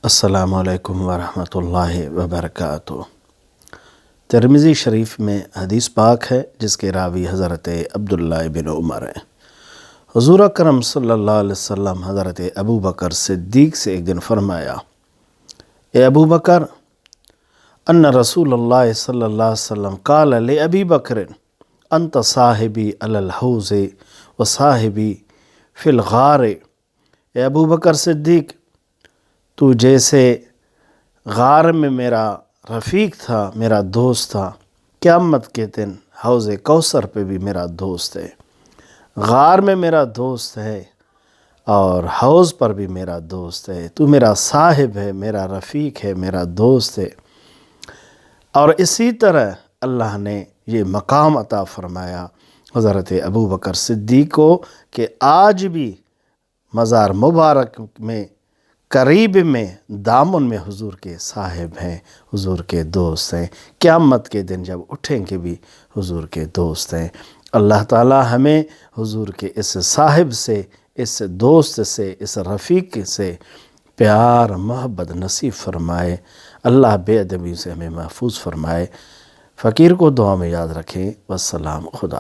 السلام علیکم ورحمۃ اللہ وبرکاتہ۔ ترمذی شریف میں حدیث پاک ہے جس کے راوی حضرت عبداللہ بن عمر ہیں۔ حضور اکرم صلی اللہ علیہ وسلم حضرت ابو بکر صدیق سے ایک دن فرمایا، اے ابو بکر، ان رسول اللہ صلی اللہ علیہ وسلم قال لأبی بکر انت صاحبی علی الحوض و صاحبی فی الغار۔ اے ابو بکر صدیق، تو جیسے غار میں میرا رفیق تھا، میرا دوست تھا، قیامت کے دن حوض کوثر پہ بھی میرا دوست ہے، غار میں میرا دوست ہے اور حوض پر بھی میرا دوست ہے۔ تو میرا صاحب ہے، میرا رفیق ہے، میرا دوست ہے۔ اور اسی طرح اللہ نے یہ مقام عطا فرمایا حضرت ابو بکر صدیق کو کہ آج بھی مزار مبارک میں قریب میں دامن میں حضور کے صاحب ہیں، حضور کے دوست ہیں، قیامت کے دن جب اٹھیں گے بھی حضور کے دوست ہیں۔ اللہ تعالی ہمیں حضور کے اس صاحب سے، اس دوست سے، اس رفیق سے پیار محبت نصیب فرمائے۔ اللہ بے ادبی سے ہمیں محفوظ فرمائے۔ فقیر کو دعا میں یاد رکھیں۔ والسلام، خدا